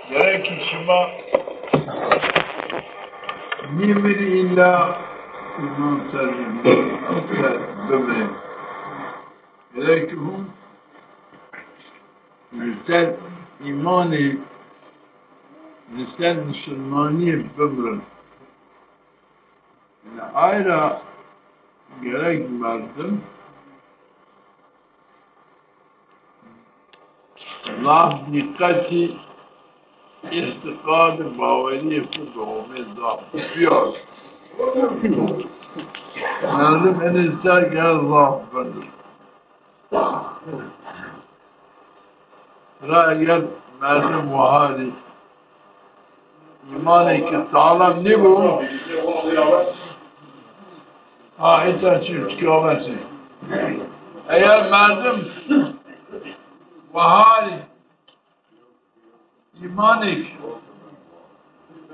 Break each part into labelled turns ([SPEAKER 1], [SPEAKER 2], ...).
[SPEAKER 1] یکی شما میمیری ایلا ایمان سریم بمریم یکی هم مثل ایمانی مثل مسلمانی بمرن آیرا gerek verdim. Allah dikkati istikadı baveli kuduğumu zaptıyor. Verdim en ister gel zaptırır. Sıra gel verdim vahali. İman-ı ki sağlam ne bu? İnsan çift kilometre. Eğer verdim vahali İmanik.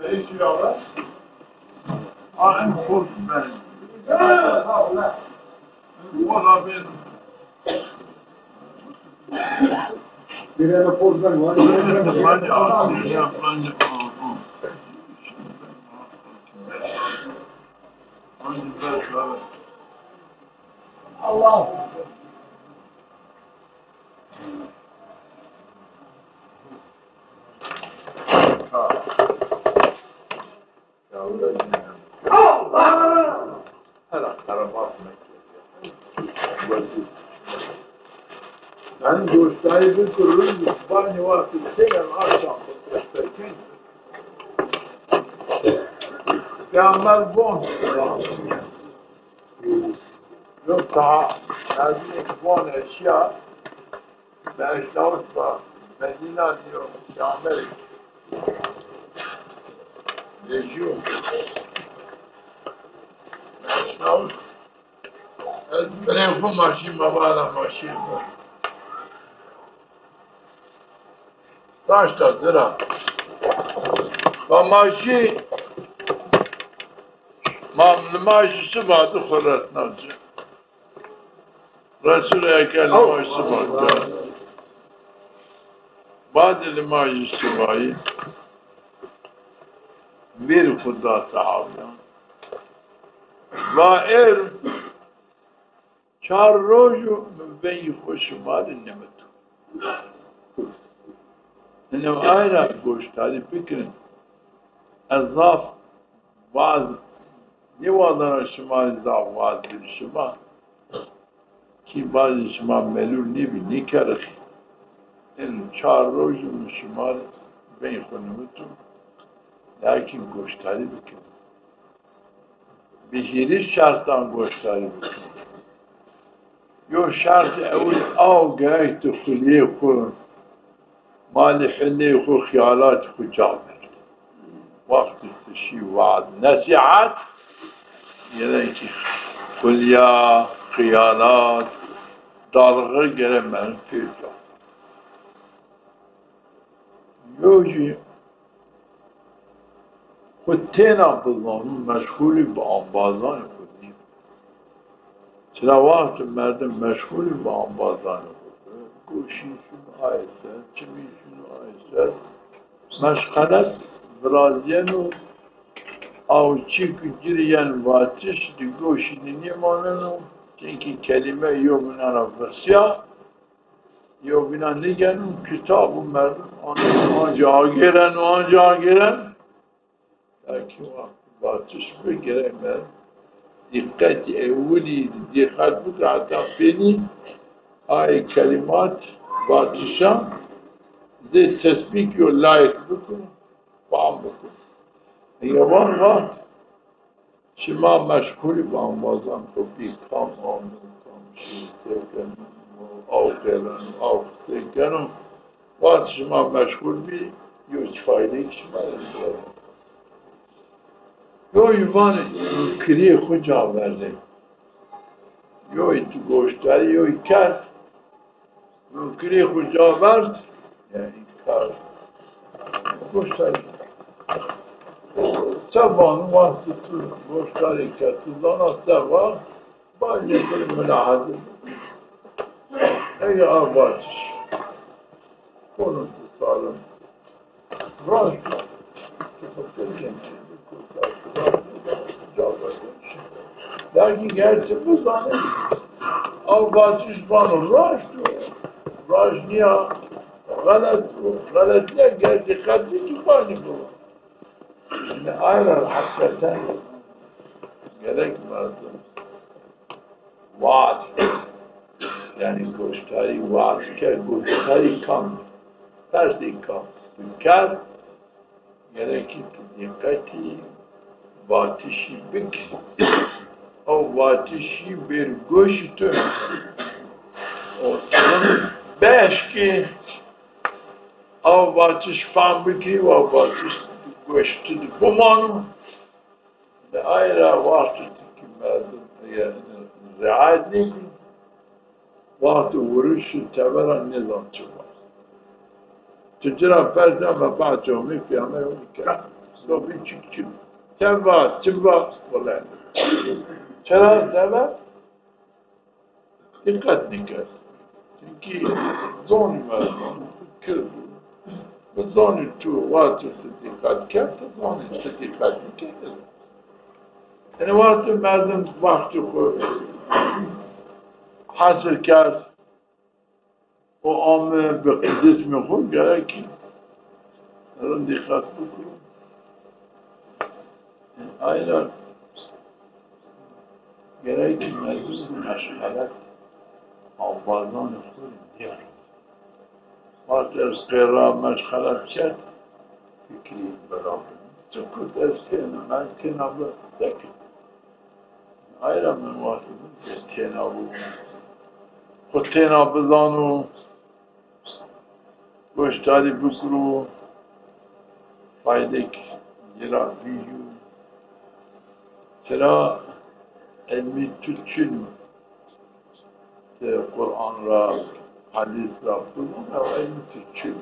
[SPEAKER 1] Belki yavrum. En korkun benim. O da benim.
[SPEAKER 2] Bir yere pozdan var. Allah. Ben gösterdiği bir kurulun banyo vakti seyrem akşam gösterirken Peygamber bon yok daha lazım bon eşya Beşiktaş var Medina diyor Peygamber yaşıyor Beşiktaş benim bu maşin babana maşin var Taşta zira. Mamajı mamajısı vardı Hürret Nazı. Resul-i Ekel mamajısı vardı. Badil mamajısı vardı. Bir Huda sahabı. Ve çar roju ben hoşuma dinlemedim. İnne ayrı goştari fikrin azaf vaz ne vazlara şuma zaf vaz bir şuma ki bazı şuma melul ne bir ne karık en çar rojum şuma ben konumutum lakin goştari fikrin bir şarttan goştari fikrin yo şartı evvel av gayet kuliye kurun مال حلي خو خيالات خو جابر وقت الشي وعد نصيحات يلاقي كل يا خيالات dalga gelemem filtre. Yoji خودتنا بزنم مشغولی با آنبازان خودیم. چرا وقت مردم مشغولی با آنبازان خودیم. گوشیشون آیسته، چمیشون آیسته. مشغلت برازین و آوچی گریان واتش دی گوشی نیمانن و چنکی کلمه یو بنان افرسیا یو بنان نگن و کتاب و مردم آنجا گیرن و آنجا گیرن لكن واتش بگیرن من دقت اولی دقت بود عطا بینی آی کلمات واتشا زي تسبيك يو لايك بكم فعم بكم يوان وقت شما مشغولی با آنبازان کو بی کام آمون کام شیطه کنم آو کنم وقت شما مشغول بی یو فایده شما دارم یو ایوان کریه خود جا ورده یو ایتو گوشتاری یو ای کرد یو کریه خود جا ورد یعنی کار گوشتاری سبان وقتی تو گوشتاری کرد تو دانا سبان باید یه کلی ملاحظه اگه آبادش کنون تو سالم راش درکی گرچه بزانه آوازش بانو راش نیا غلط نیا گرچه خطی تو بانی بود آیران حقیقتا gerek merdum vaat yani goştari vaat ke goştari kam tersi kam kar gerek ki dikkati vaatişi bik o vaatişi bir goştu o beş ki o vaatiş fan biki o vaatiş goştu bu manu ayrı vakti ki merdum riayet değil vakti vuruşu teveren nizam çıkmaz. Tüccar ferden ve bahçoğumu fiyame yolika. Sobi çık. Tevva, falan. Çera tevva dikkat. Çünkü zon merdum kırdı. Bu zonu tu vakti dikkat kerte zonu dikkat kerte. Yani vakti merdum vakti koy. Hasıl kâr o amı bir kıdis mi koy gerek ki onun dikkat bukurun. Aynen gerek ki merdum meşgalet avvazan koy diyor. Vakti kıra meşgalet kâr fikri beraber. Çıkıt eskene ben kenabı dekin. Aynen ben vakti kenabı خودتینا بزانو گوشتاری بکرو فایده گرا بیجو چرا علمی ترچین قرآن را حدیث را بزن او علمی ترچین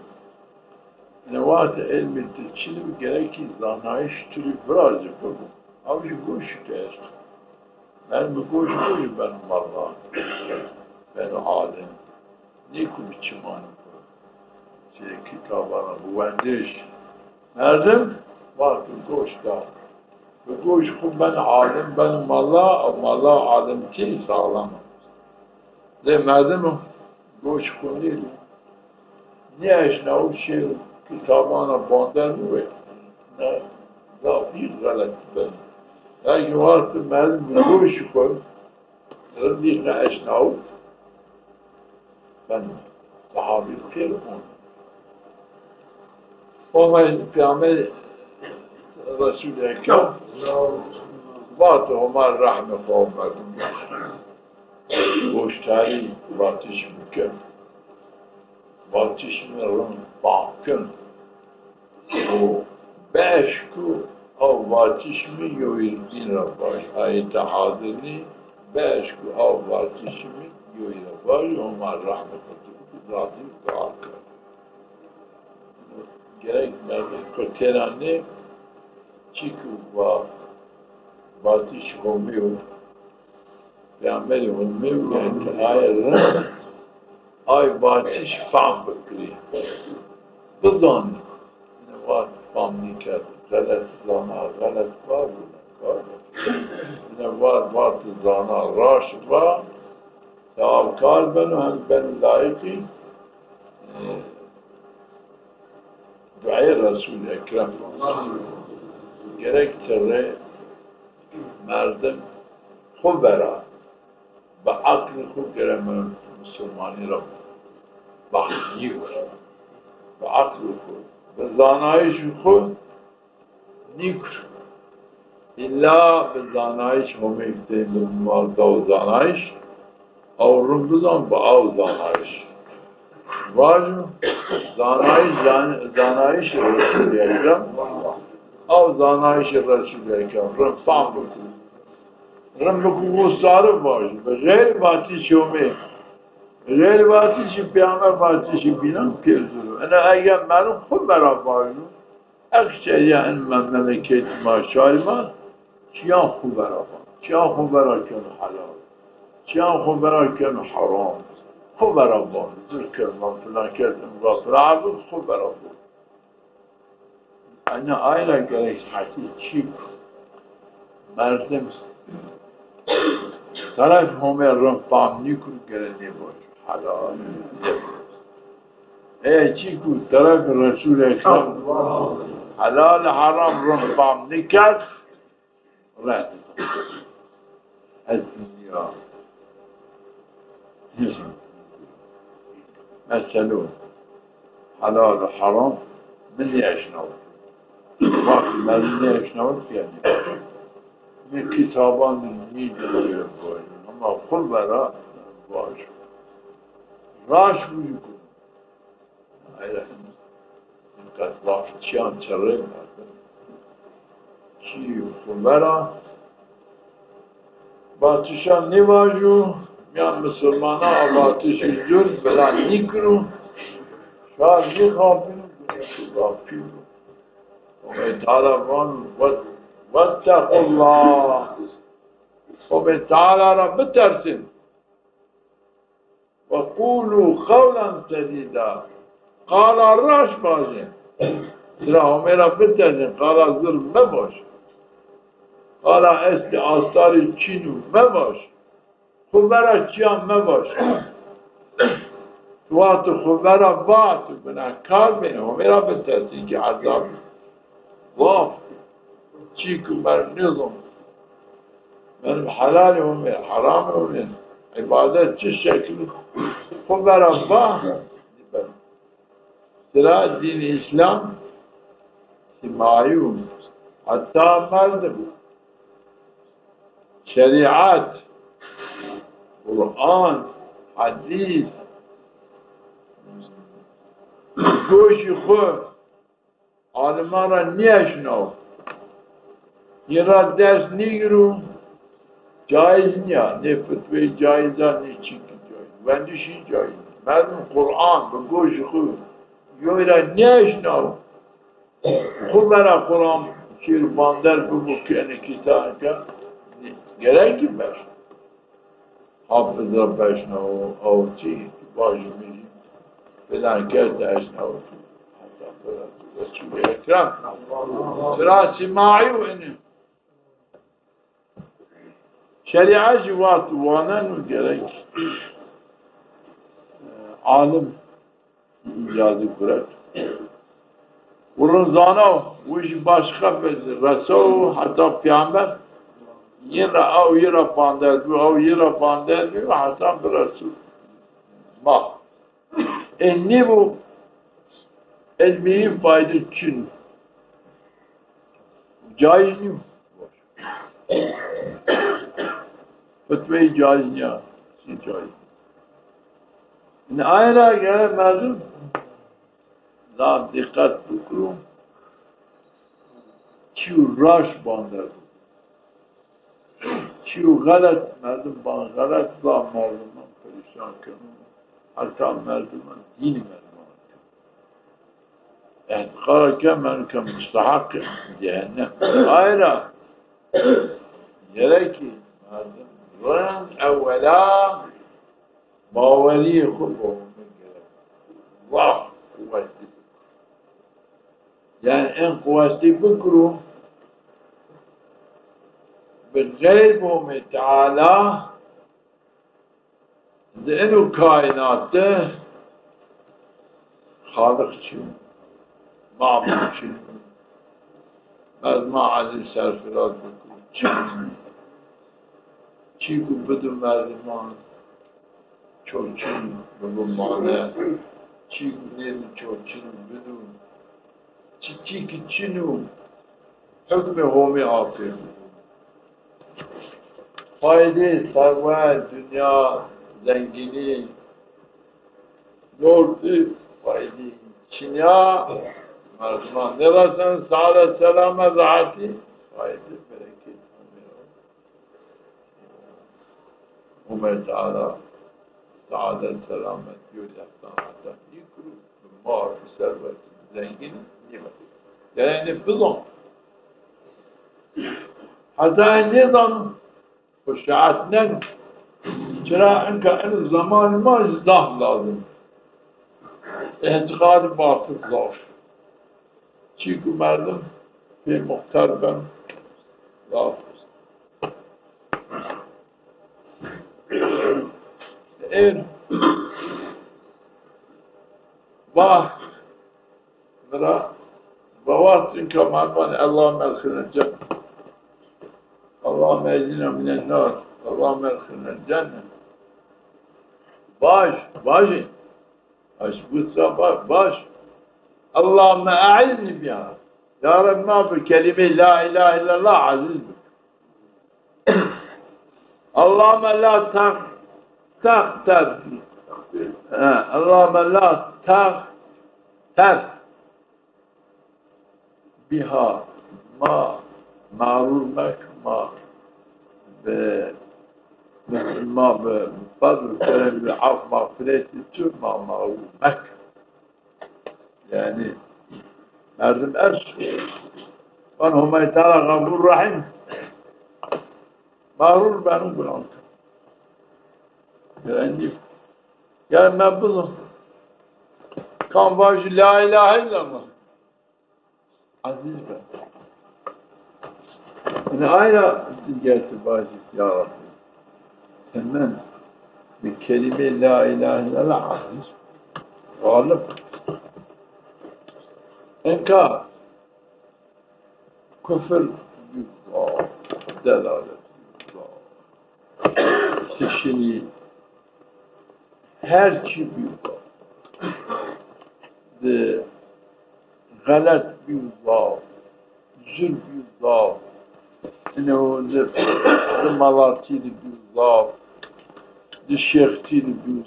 [SPEAKER 2] نوات علمی ترچین بگره که زانایش توری برازی بگو اوی گوشت است من بگوش بگوی بنام الله ben alim, niku biçimani bu, kitabana buvendiş, nerdim? Vardı goşta, ve goş ku ben alim, benim Allah alim ki sağlam. Demedim mi? Goş ku değil. Niye işine o şey kitabana bandar mı? Ne? Zafi galet ben. Yani vardı medim goş ku, rıdî ne işine o? Ben sahabi kıyım onu. Peygamber Resul-i Ekrem Vatı Ömer rahme kovmadım. Goştari vatış müküm. Vatış mürün bakın. O beş ku av vatış mü yoyildin rabaş. Ayet-i hazırlı beş ku av vatış mü var Ömer rahmetli zatı dua kır. Gerek kötülerini çıkıp var batış olmuyor. Peygamber olmuyor yani ayarın ay batış fam bakıyor. Bu zaman ne var fam nikah galet var ne var zana raş var Tavkar ben layıkı duayı Resul-i Ekrem gerektirre merdem khubera ve aklı khub geremem Müslümani Rab bahniyor ve aklı khub ve zanayiş khub nikr illa ve zanayiş homekte mümmarda o zanayiş Avrun buzan bu av zanayiş. Var mı? Zanayiş Resul-i Ekrem. Av zanayiş Resul-i Ekrem. Rıftan bakıyor. Rıftan gustarı var. Gayr batişi ome. Gayr batişi peygamber batişi binan pirzuru. Ana eğer benim khub beraber akşeyi en memleket maşalma çiyan khub beraber. Çiyan khub beraber halal. Çiyan khubara ken haram. Khubara bon. Zirker man filan kedim gafir. Abud khubara bon. انا آیلا گرش حتی چی مردم طرف همه رنفام نیکن گرنی باش حلال ای چی کو طرف رسول اکرام حلال حرام رنفام نکرد رد از دنیا مثلا حلال و حرام من نیشناود وقتی من نیشناود بیانی من کتابان میدونی باید اما خل برا باش راش بوی کن ایره اینقدر لافتیان چره مردم چی خل برا باتشان نواجو میان مسلمان ها باتش جل بلند نکنو شاید نخوابینو بافیو ومن تعالى واتقوا الله ومن تعالى رب ترسل وقولوا قولا سديدا قال الراش بازه ترى هم رب ترسل قال ظلم مباش قال است آستار چینو مباش خبرا چیان مباش توات خبرا بات بناکار بینه هم رب ترسل که عذاب واف چیکو بر نظم من حلال هم حرام هم عبادت چه شکل خب بر الله سرا دین اسلام سمایون حتی مردم شریعت قرآن حدیث گوش خود آدمان را نیشنو یه را دست نیگرو جایز نیا نه فتوی جایزا نه چی که جایز وندشی جایز مردم قرآن به گوش خود یوی را نیشنو خود برا قرآن شیر باندر بگو که اینه کتاب که گرکی بشن حافظ را بشنو او چی باش میری بدن کرد اشنو رسول اکرم سرا سماعیو اینه شریعه جوات وانن و گرک عالم ایجاد کرد و روزانه وش باشقه رسول حتی پیامبر یه را او یه را پاندر بی او یه را پاندر بی و حتی به رسول ما اینی بو علمی فایده چین جایز نیم فتوی جایز نیم چی جایز این آیه اگر مردم زاد دقت بکنم چیو راش باندر چیو غلط مردم با غلط با مردم پریشان کنم حتی مردم دین مردم اعتقاد که من که مستحق جهنم آیرا یکی مردم رنگ اولا باوری خوب الله قوتی یعنی این قوتی بکرو بالغیب و متعالی اینو کائنات خالق چون معبود چون از ما عزیز سرفراد بکن چی کو بدون مردمان چوچین بگو مانه چی کو نیم چوچین بدون چی که چینو حکم هومی آفر فایده ثروت دنیا زنگینی نوردی فایده چینیا مردمان نرسن سعادت سلامت راحتی فایده برکت عمر تعالی سعادت سلامت یوجدتان حتی نیکرو مار ثروت زنگینی نیمت یعنی بزن حتی نظام خشعت نن چرا انکه این زمان ما اصلاح لازم اعتقاد باطل ضعف چی که مردم به مختربن راست این وقت مرا بوقت اینکه مرمان اللهم ادخلنا الجنة اللهم اجرنا من النار اللهم ادخلنا الجنة باش باش اللهم أعزني بها يا رب ما بكلمة لا إله إلا الله عزيز اللهم لا تختر اللهم لا تختر بها ما معرور مك ما بفضل كلام العفو مغفرتي تو ما معرور مك يعني مردم أرش وان هم تعالى غفور رحيم معرور بانو بلانك يعني يعني ما بظن كان باش لا إله إلا الله عزيز بان أنا آية جالت باجي يا رب تمام بكلمة لا إله إلا الله عزيز غالب إنكار كفر بالله دلالة بالله تشني her şey büyük de galat büyük zul büyük ne o de malatı büyük de şeyhti büyük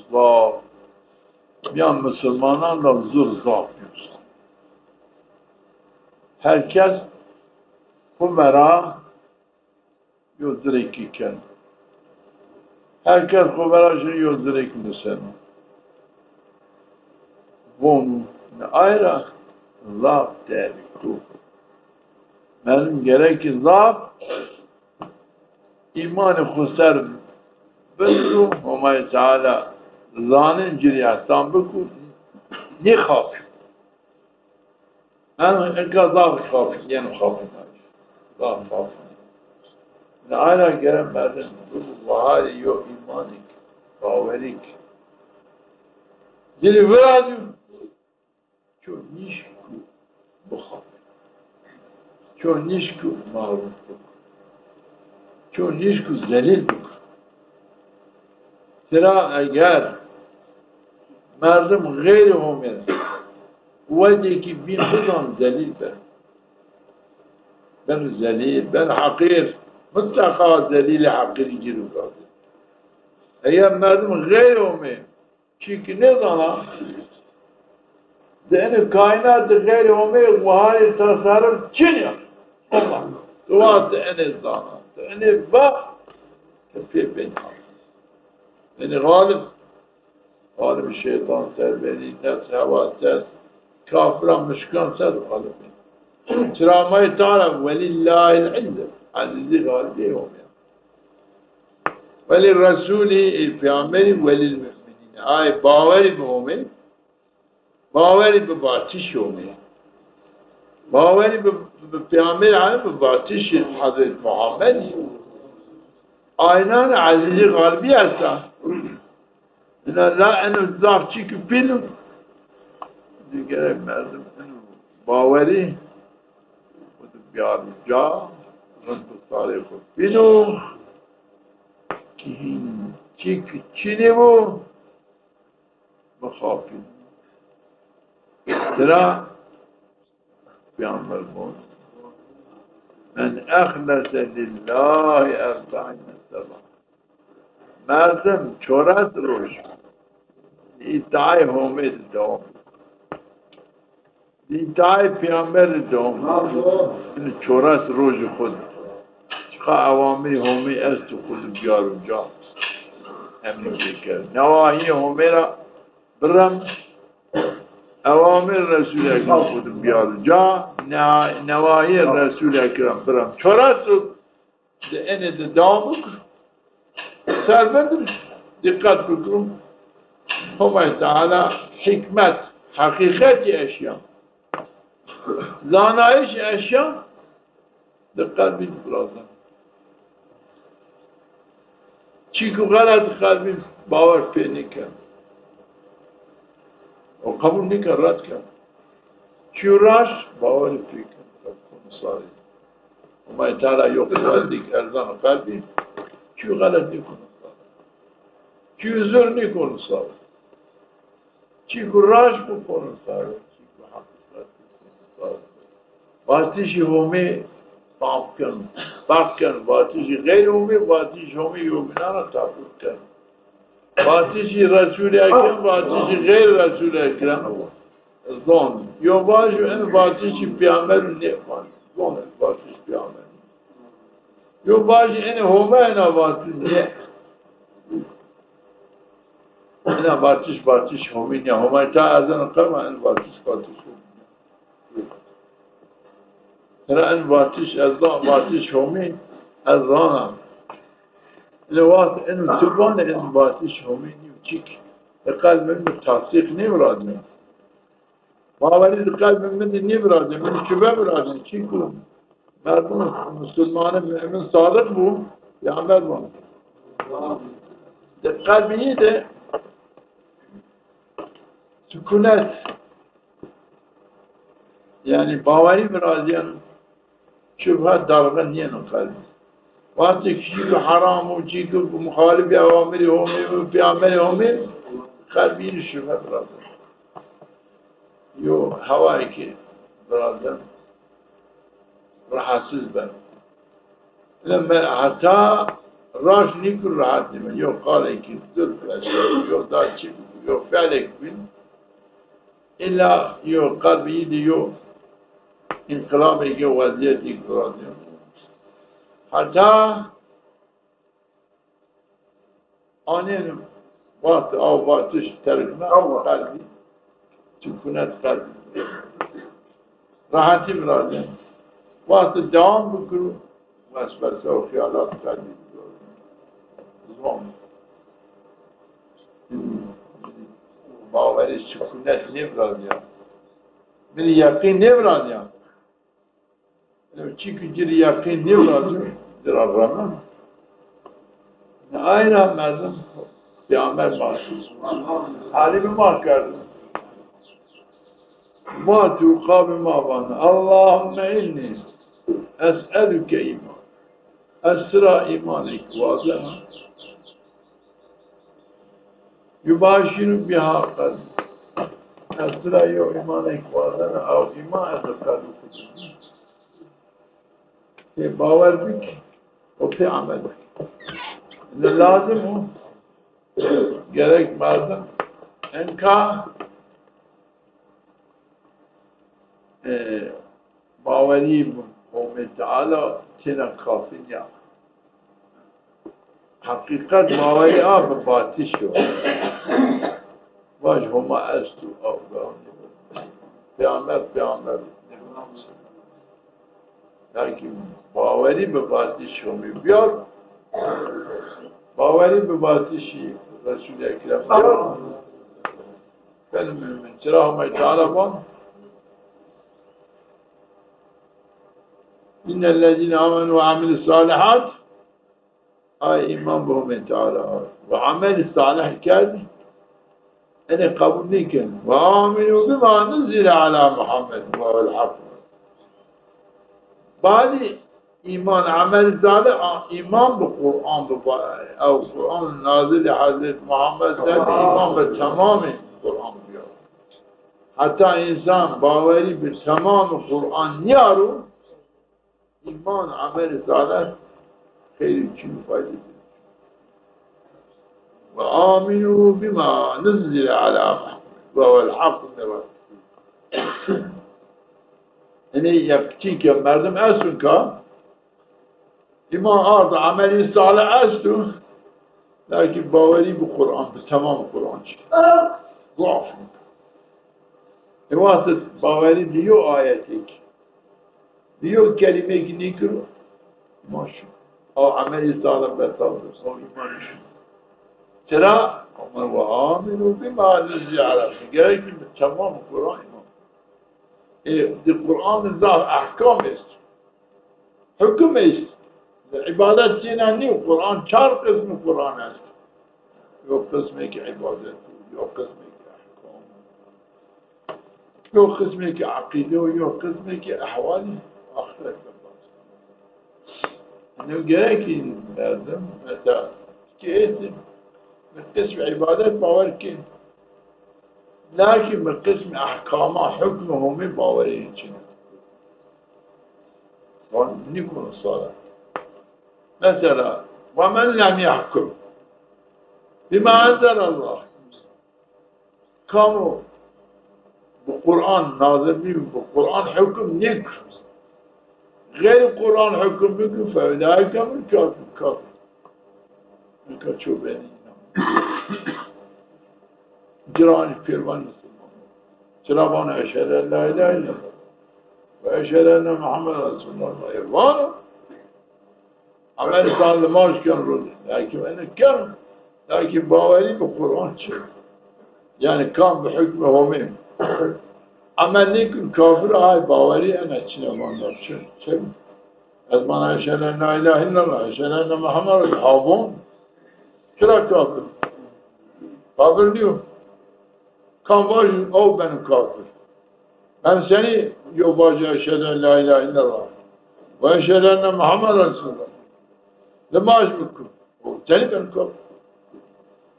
[SPEAKER 2] bir Müslümanlar da zul yapıyor. Herkes bu mera yolculukken herkes bu merajı yolculukunda sen. Bunu ayrı zaf derdi. Benim gereki zaf imanı khusar bedru Hümayi Teala zanın ciriyattan bu ne khaf. أنا إنقاذ خاف يعني خاف لا خاف أنا كلام بعدين وهذا يو إيمانك باورك دل ورادو شو نشكو بخاف شو نشكو معروف شو نشكو ذليل بك ترى أجار مردم غيرهم يعني وادي كي بين خدهم ذليل بن ذليل بن حقير متقى ذليل حقير يجيروا قاضي ايام مردم غيرهم شيك نظانا لان الكائنات غيرهم وهاي تصارف جنيا الله سوات ان الظانا ان با في بين يعني غالب الشيطان تربيني نفس هوا تس كافرا مشكان سد قلبي ترى ما يتعلم ولله العزة عزيزي غالبي هم وللرسول البيامر وللمؤمنين آي باوري بهمه باوري بباتش همه باوري ببيامر عن بباتش حضرت محمد آينان عزيزي غالبي هستا إنه لا أنه ضعف چيك بينه دیگر مردم باوری بود بیار جا رند تاریخ بینو چی نیمو بخافی ترا پیامبر بود من اخلص لله 40 سنه مردم چورت روش ایتای همید دوم دیدای پیامبر دوم این چورت روز خود چقدر عوامی همی است خود بیارم جا همین کرد نواهی همی را برم عوامی رسول اکرم خود بیارم جا نواهی رسول اکرم برم چورت رو این دوم سربندر دقت بکنم همی تعالی حکمت حقیقت اشیاء زانایش اشیا دقت بید برازن چی که غلط قلبی باور پی نکن و قبول نکن رد کن چی راش باور پی کن کنساری و ما تعالی یقبل دیک ارزان قلبی چی غلط نکن چی زر نکن صار چی که راش بکن صار چی که حقیقت بکن صار واتیشی همی پاک کن واتیشی غیر همی واتیشی همی یومنانا تابود کن واتیشی رسول اکرم واتیشی غیر رسول اکرم زون یو باجو ان واتیشی پیامبر نیفان زون واتیشی پیامبر یو باجو ان همی انا واتیش نه انا واتیش همی نه همی تا ازن قرم ان واتیش ترى أن باتيش أذان باتيش همين أذانا لوات إنه تبان إن باتيش همين يوتيك القلب منه تصديق نبرادنا ما ولي القلب منه نبرادنا من شباب برادنا شيكو مردم مسلمان من صادق بو يعمل بو القلب يده سكونات يعني باوري برادنا شبهات دارغن نينو قلبي وقتی که حرام و چی که مخالف اوامر همی و پیامبر همی قلبی شبهه برادر یو هوایی که برادر راحتسز بر لما حتی راش نیکن راحت نیم یو قاله که ذل فلش یو دار چی یو فعلک بین الا یو قلبی دی یو انقلابی که وضعیتی برادر حتی آنین وقت آواتش ترکنه قلبی سکونت قلبی راحتی براده وقت دوام بکرو وسوسه و خیالات قلبی زمان باوری سکونت نبراده من یقین نبراده چی که جری یقین نبراده در الرحمن aynen mezun Peygamber mahsus. Halimi mahkardı. Ma tuqabi ma bana. Allahümme inni es'elüke iman. Esra imanik vazena. Yubaşiru biha kalbi. Esra yo imanik vazena. Av iman edilkalbi kudüs. Baver bük. O pe amel bük. لازم ہو گرک مردم ان کا باوری قوم تعالی چنین کافی نیا حقیقت باوری آب باتی شو واج هما استو آوگاه پیامبر لیکن باوری به باتی شو می بیار باوری به باتشی رسول اکرم بیار فیلم من چرا همه تعالی بان این الذين آمنوا وعملوا الصالحات آی ایمان به همه تعالی و عمل صالح کرد اینه قبول نکن و آمنوا بما نزل على محمد و الحق بعدی ایمان عمل صالح ایمان به قرآن او قرآن نازل حضرت محمد صلی ایمان به تمام قرآن بیار حتی انسان باوری به تمام قرآن نیارو ایمان عمل صالح خیلی چیز فایده دید و آمنوا بما نزل على محمد و الحق من ربهم یعنی یکی که مردم اسون که ایمان آرد عملی صالح است لیکن باوری به قرآن به تمام قرآن چید ضعف این واسط باوری دیو آیتی دیو کلمه که نیکرو ماشو او عملی صالح بتاو او ایمانشو چرا؟ امر و آمنو بما نزل علی گره که به تمام قرآن ایمان دی قرآن ذات احکام است حکم است عبادت چینا نیو قرآن 4 قسم قرآن است یو قسمی که عبادت یو قسمی که احکام یو قسمی که عقیده و یو قسمی که احوالی آخرت انه گره که لازم مثلا که ایسی قسم عبادت باور کن لكن بقسم احكام حكمهم باوري چنه نكون الصلاة مثلا ومن لم يحكم بما انزل الله كانوا بالقرآن ناظرين بالقرآن حكم نكر غير القرآن حكم بكم فأولئك هم الكافر الكافر جرانی پیروان مسلمان چرا بان اشهد لا اله الا الله و اشهد ان محمد رسول الله ایوانو عمل سالماش کن رو لیکن اینه کن لیکن باوری به قرآن چه یعنی کام به حکم همین عمل نیکن کافر های باوری اینه چه ماندار چه از من اشهد ان لا اله الا الله اشهد ان محمد رسول الله چرا کافر کافر نیو کام واجی او بنو کافر من سنی یو واجی اشهد ان لا اله الا الله و اشهد ان محمد رسول الله لماش بکن سنی بنو کافر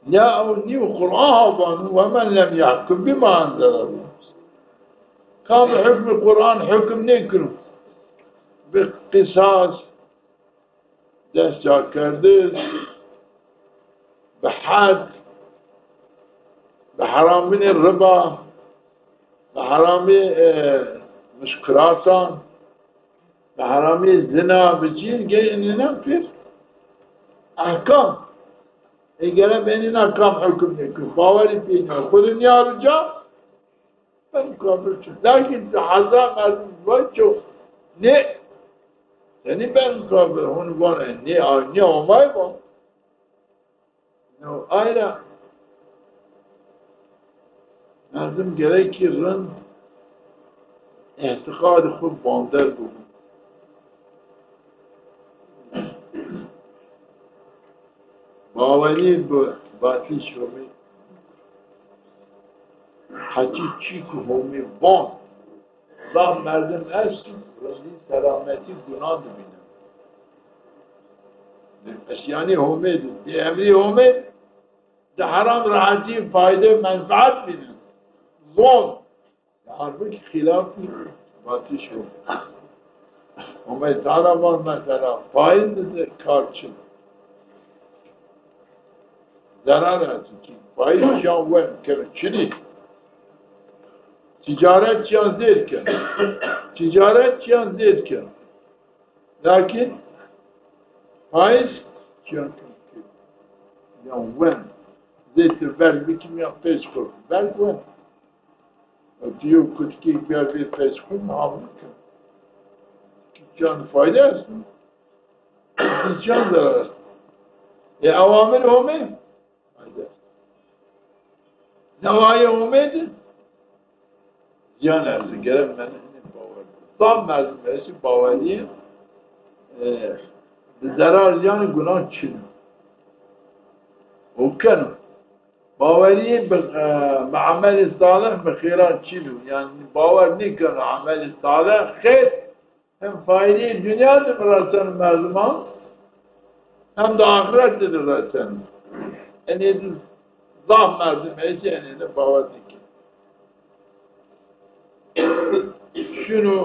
[SPEAKER 2] یا او نیو قرآن ها بانو و من لم يحكم بما انزل الله کام حکم قرآن حکم نکنو به قصاص دست جا کرده به حد به حرامین ربا به حرامی مشکراتان به حرامی زنا به چیز گه اینینا پیر احکام اگره به اینینا احکام حکم نکن باوری پیدا خود نیارو جا من کافر شد لیکن حضا مردم باید چو نه یعنی ben کافر هون بانه نه آمای بان نه آیره مردم گره که رن اعتقاد خود باندر بود باوری باطل شومی حتی چی که همی بان و مردم است رنی سلامتی گناه ببینن اشیانی همید دی امری همید ده حرام راحتی فایده منفعت بینن ظلم حرفی که خلافی باطل شد همه طالبان مثلا فایده ده کار چه ضرر هستی که فایده جان وین کرد چنی تجارت جان زیر کرد تجارت جان زیر کرد لیکن فایز جان کرد یا وین زیتر بل بکیم یا پیش کرد بل وین دیو کتکی بیار بیر پیش کرد معامل کرد جان فایده است جان ضرر است یه اوامر همه فایده است نوای همه جان ارزی گرم من این باور دام مردم برسی باوریه ضرر جان گناه چینه او کنه باوری به عمل صالح به خیرات چینه یعنی باور نکنه عمل صالح خیر هم فایده دنیا ده برسن مردمان هم ده آخرت ده برسن اینه ضام مردم ایسی اینه باور نکنه شنو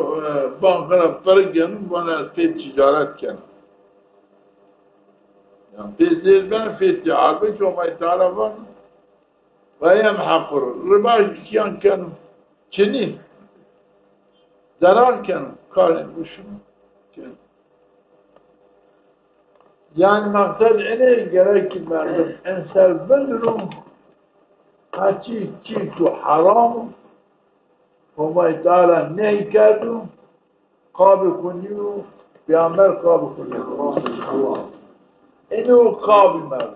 [SPEAKER 2] بانقرا فرق کنم بانا از پیت تجارت کنم yani پیت ben پیت عربی که اومای طالبان و هم حق رو رباش کیان کنم چنین ضرار کنم کارم بشم yani مقصد اینه گره که مردم انسان بندرم هرچی چی تو حرام همه تعالی نهی کردو قابل کنیو پیامبر قابل کنیو اینو قابل مردم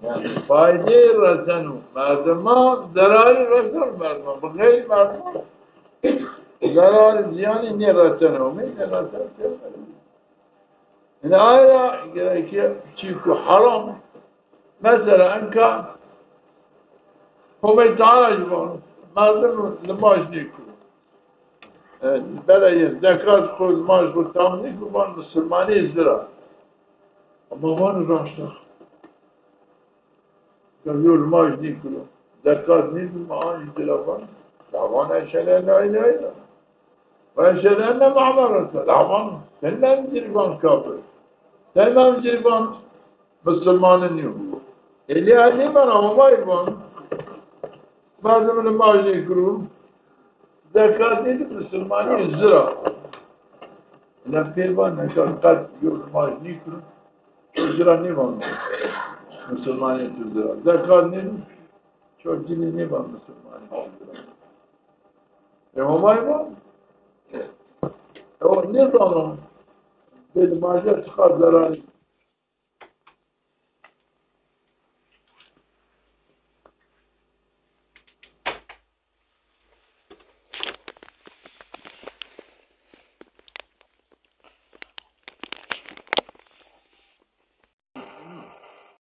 [SPEAKER 2] یعنی فایده رسنو مردم ها ضراری رسن مردم بغیر مردم zarar ziyani nereden olmuyor, nereden gelmedi. Yani ayrı gerekiyor çünkü haram. Mesela enka Hümeyi Teala gibi onu. Mazlum namaş değil kulu. Böyle zekat koz maaş bu tam değil bu var Müslümanı izdira. Ama var raşta. Görüyor maaş değil kulu. Zekat değil bu maaş izdira var. Davan eşelerine öyle. Ve eşelerine ma'marası. Davan. Senden zirvan kafir. Senden zirvan Müslümanın yok. Eli Ali bana ama var bana. Bazımını maaş değil kulu. Zekat değil Müslümanı izdira. Lafir ne kadar yorulmaz ne kurun? Tuzra ne var? Müslümanı tuzra. Zekat ne? Çok ciddi ne var Müslümanı tuzra? Olay var. O ne zaman? Bir macera çıkar zararı.